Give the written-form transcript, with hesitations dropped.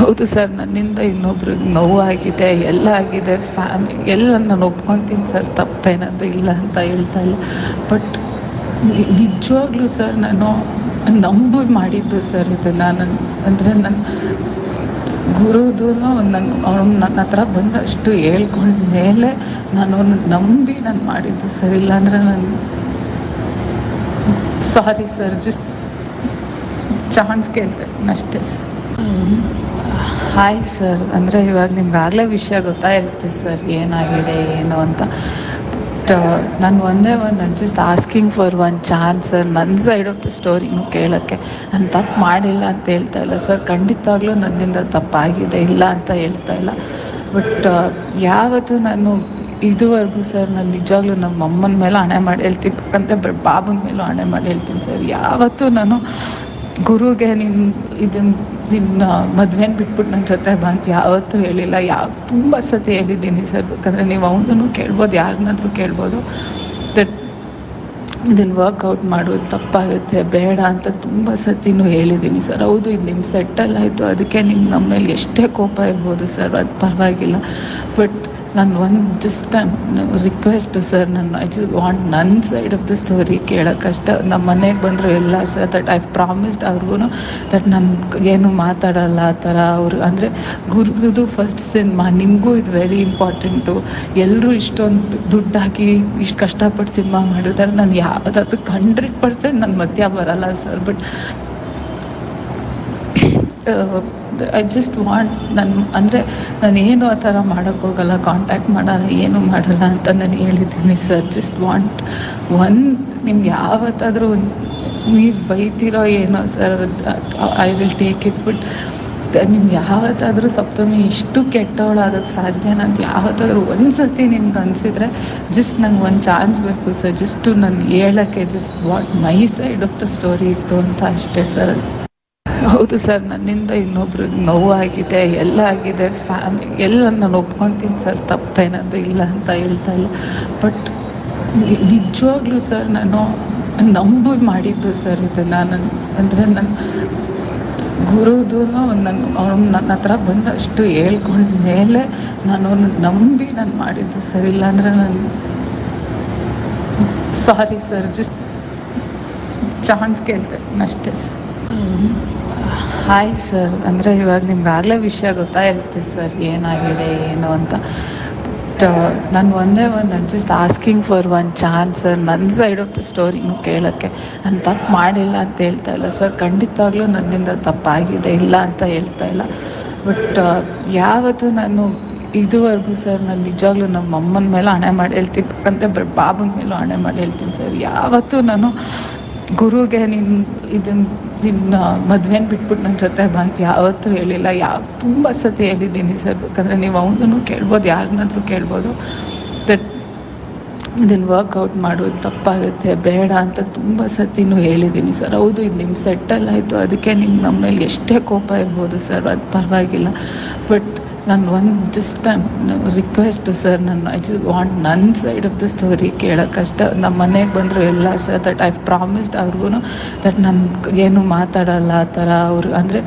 ಹೌದು ಸರ್, ನನ್ನಿಂದ ಇನ್ನೊಬ್ರಿಗೆ ನೋವಾಗಿದೆ, ಎಲ್ಲ ಆಗಿದೆ, ಎಲ್ಲ ನಾನು ಒಪ್ಕೊತೀನಿ ಸರ್, ತಪ್ಪೇನದು ಇಲ್ಲ ಅಂತ ಹೇಳ್ತಾ ಇಲ್ಲ. ಬಟ್ ನಿಜವಾಗ್ಲೂ ಸರ್ ನಾನು ನಂಬಿ ಮಾಡಿದ್ದು ಸರ್ ಇದು. ನಾನು ಅಂದರೆ ನನ್ನ ಗುರುದು ಅವ್ನು ನನ್ನ ಹತ್ರ ಬಂದಷ್ಟು ಹೇಳ್ಕೊಂಡ ಮೇಲೆ ನಾನು ಅವ್ನನ್ನ ನಂಬಿ ನಾನು ಮಾಡಿದ್ದು ಸರ್. ಇಲ್ಲಾಂದರೆ ನಾನು ಸಾರಿ ಸರ್, ಜಸ್ಟ್ ಚಾನ್ಸ್ ಕೇಳ್ತೇನೆ ಅಷ್ಟೇ ಸರ್. ಹಾಯ್ ಸರ್, ಅಂದರೆ ಇವಾಗ ನಿಮ್ಗಾಗಲೇ ವಿಷಯ ಗೊತ್ತಾಯಿರುತ್ತೆ ಸರ್ ಏನಾಗಿದೆ ಏನು ಅಂತ. ಬಟ್ ನಾನು ನಾನು just asking for one chance sir. ನನ್ನ ಸೈಡ್ ಆಫ್ ದ ಸ್ಟೋರಿನೂ ಕೇಳೋಕ್ಕೆ. ನಾನು ತಪ್ಪು ಮಾಡಿಲ್ಲ ಅಂತ ಹೇಳ್ತಾ ಇಲ್ಲ ಸರ್, ಖಂಡಿತವಾಗ್ಲೂ ನನ್ನಿಂದ ತಪ್ಪಾಗಿದೆ, ಇಲ್ಲ ಅಂತ ಹೇಳ್ತಾ ಇಲ್ಲ. ಬಟ್ ಯಾವತ್ತೂ ನಾನು ಇದುವರೆಗೂ ಸರ್ ನಾನು ನಿಜವಾಗ್ಲೂ ನಮ್ಮ ಅಮ್ಮನ ಮೇಲೆ ಹಣೆ ಮಾಡಿ ಹೇಳ್ತೀನಿ, ಅಂದರೆ ಬಾಬನ ಮೇಲೂ ಹಣೆ ಮಾಡಿ ಹೇಳ್ತೀನಿ ಸರ್, ಯಾವತ್ತೂ ನಾನು ಗುರುಗೆ ನಿನ್ನ ಮದುವೆನ ಬಿಟ್ಬಿಟ್ಟು ನನ್ನ ಜೊತೆ ಬಾ ಅಂತ ಯಾವತ್ತೂ ಹೇಳಿಲ್ಲ. ತುಂಬ ಸತಿ ಹೇಳಿದ್ದೀನಿ ಸರ್. ಬೇಕಂದರೆ ನೀವು ಅವನೂ ಕೇಳ್ಬೋದು, ಯಾರನ್ನಾದ್ರೂ ಕೇಳ್ಬೋದು. ದಟ್ ಇದನ್ನು ವರ್ಕೌಟ್ ಮಾಡೋದು ತಪ್ಪಾಗುತ್ತೆ, ಬೇಡ ಅಂತ ತುಂಬ ಸತಿನೂ ಹೇಳಿದ್ದೀನಿ ಸರ್. ಹೌದು, ಇದು ನಿಮ್ಮ ಸೆಟ್ಟಲ್ ಆಯಿತು, ಅದಕ್ಕೆ ನಿಮ್ಗೆ ನಮ್ಮ ಮೇಲೆ ಎಷ್ಟೇ ಕೋಪ ಇರ್ಬೋದು ಸರ್, ಅದು ಪರವಾಗಿಲ್ಲ. ಬಟ್ ನಾನು just request sir, I just want ನನ್ನ ಸೈಡ್ ಆಫ್ ದ ಸ್ಟೋರಿ ಕೇಳೋಕ್ಕಷ್ಟೇ. ನಮ್ಮ ಮನೆಗೆ ಬಂದರು ಎಲ್ಲ ಸರ್, ದಟ್ ಐ ಪ್ರಾಮಿಸ್ಡ್ ಅವ್ರಿಗೂ ದಟ್ ನಾನು ಏನು ಮಾತಾಡೋಲ್ಲ ಆ ಥರ. ಅವರು ಅಂದರೆ ಗುರುದು ಫಸ್ಟ್ ಸಿನಿಮಾ, ನಿಮಗೂ ಇದು ವೆರಿ ಇಂಪಾರ್ಟೆಂಟು. ಎಲ್ಲರೂ ಇಷ್ಟೊಂದು ದುಡ್ಡು ಹಾಕಿ ಇಷ್ಟು ಕಷ್ಟಪಟ್ಟು ಸಿನಿಮಾ ಮಾಡಿದ್ದಾರೆ, ನಾನು ಯಾವುದಕ್ಕೆ 100% ನನ್ನ ಮಧ್ಯ ಬರೋಲ್ಲ sir. But I just want ನಾನೇನು ಆ ಥರ ಮಾಡೋಕ್ಕೋಗಲ್ಲ, ಕಾಂಟ್ಯಾಕ್ಟ್ ಮಾಡಲ್ಲ, ಏನು ಮಾಡಲ್ಲ ಅಂತ ನಾನು ಹೇಳಿದ್ದೀನಿ ಸರ್. ಜಸ್ಟ್ ವಾಂಟ್ ನಿಮ್ಗೆ ಯಾವತ್ತಾದರೂ ನೀವು ಬೈತಿರೋ ಏನೋ sir, I will take it. But ನಿಮ್ಗೆ ಯಾವತ್ತಾದರೂ ಸಪ್ತಮಿ ಇಷ್ಟು ಕೆಟ್ಟವಳಾಗೋಕ್ಕೆ ಸಾಧ್ಯನಾ ಅಂತ ಯಾವತ್ತಾದರೂ ಒಂದು ಸತಿ ನಿಮ್ಗೆ ಅನಿಸಿದ್ರೆ ಜಸ್ಟ್ ನಂಗೆ ಒಂದು ಚಾನ್ಸ್ ಬೇಕು ಸರ್. ಜಸ್ಟು ನಾನು ಹೇಳೋಕ್ಕೆ just what my side of the story ಇತ್ತು ಅಂತ ಅಷ್ಟೇ ಸರ್. ಹೌದು ಸರ್, ನನ್ನಿಂದ ಇನ್ನೊಬ್ರಿಗೆ ನೋವಾಗಿದೆ, ಎಲ್ಲ ಆಗಿದೆ, ಎಲ್ಲ ನಾನು ಒಪ್ಕೊತೀನಿ ಸರ್, ತಪ್ಪೇನದು ಇಲ್ಲ ಅಂತ ಹೇಳ್ತಾ ಇಲ್ಲ. ಬಟ್ ನಿಜವಾಗ್ಲೂ ಸರ್ ನಾನು ನಂಬಿ ಮಾಡಿದ್ದು ಸರ್ ಇದು. ನಾನು ಅಂದರೆ ನನ್ನ ಗುರುದು ಅವ್ನು ನನ್ನ ಹತ್ರ ಬಂದಷ್ಟು ಹೇಳ್ಕೊಂಡ ಮೇಲೆ ನಾನು ಅವ್ನನ್ನ ನಂಬಿ ನಾನು ಮಾಡಿದ್ದು ಸರ್. ಇಲ್ಲಾಂದರೆ ನಾನು ಸಾರಿ ಸರ್, ಜಸ್ಟ್ ಚಾನ್ಸ್ ಕೇಳ್ತೇನೆ ಅಷ್ಟೇ ಸರ್. ಹಾಯ್ ಸರ್, ಅಂದರೆ ಇವಾಗ ನಿಮ್ಗಾಗಲೇ ವಿಷಯ ಗೊತ್ತಾಯಿರುತ್ತೆ ಸರ್ ಏನಾಗಿದೆ ಏನು ಅಂತ. ಬಟ್ ನಾನು just asking for one chance sir. ನನ್ನ ಸೈಡ್ ಆಫ್ ದ ಸ್ಟೋರಿನೂ ಕೇಳೋಕ್ಕೆ. ನಾನು ತಪ್ಪು ಮಾಡಿಲ್ಲ ಅಂತ ಹೇಳ್ತಾ ಇಲ್ಲ ಸರ್, ಖಂಡಿತವಾಗ್ಲೂ ನನ್ನಿಂದ ತಪ್ಪಾಗಿದೆ, ಇಲ್ಲ ಅಂತ ಹೇಳ್ತಾ ಇಲ್ಲ. ಬಟ್ ಯಾವತ್ತೂ ನಾನು ಇದುವರೆಗೂ ಸರ್ ನಾನು ನಿಜವಾಗ್ಲೂ ನಮ್ಮ ಅಮ್ಮನ ಮೇಲೆ ಹಣೆ ಮಾಡಿ ಹೇಳ್ತೀನಿ, ಅಂದರೆ ಬಾಬನ ಮೇಲೂ ಹಣೆ ಮಾಡಿ ಹೇಳ್ತೀನಿ ಸರ್, ಯಾವತ್ತೂ ನಾನು ಗುರುಗೆ ನಿನ್ನ ಮದುವೆನ ಬಿಟ್ಬಿಟ್ಟು ನನ್ನ ಜೊತೆ ಬಾ ಅಂತ ಯಾವತ್ತೂ ಹೇಳಿಲ್ಲ. ತುಂಬ ಸತಿ ಹೇಳಿದ್ದೀನಿ ಸರ್. ಬೇಕಂದರೆ ನೀವು ಅವನೂ ಕೇಳ್ಬೋದು, ಯಾರನ್ನಾದ್ರೂ ಕೇಳ್ಬೋದು. ದಟ್ ಇದನ್ನು ವರ್ಕೌಟ್ ಮಾಡೋದು ತಪ್ಪಾಗುತ್ತೆ, ಬೇಡ ಅಂತ ತುಂಬ ಸತಿನೂ ಹೇಳಿದ್ದೀನಿ ಸರ್. ಹೌದು, ಇದು ನಿಮ್ಮ ಸೆಟ್ಟಲ್ ಆಯಿತು, ಅದಕ್ಕೆ ನಿಮ್ಗೆ ನಮ್ಮ ಮೇಲೆ ಎಷ್ಟೇ ಕೋಪ ಇರ್ಬೋದು ಸರ್, ಅದು ಪರವಾಗಿಲ್ಲ. ಬಟ್ ನಾನು just request sir, I just want ನನ್ನ ಸೈಡ್ ಆಫ್ ದ ಸ್ಟೋರಿ ಕೇಳೋಕ್ಕಷ್ಟೇ. ನಮ್ಮ ಮನೆಗೆ ಬಂದರು ಎಲ್ಲ ಸರ್, ದಟ್ ಐ ಪ್ರಾಮಿಸ್ಡ್ ಅವ್ರಿಗೂ ದಟ್ ನಾನು ಏನು ಮಾತಾಡಲ್ಲ ಆ ಥರ. ಅವರು ಅಂದರೆ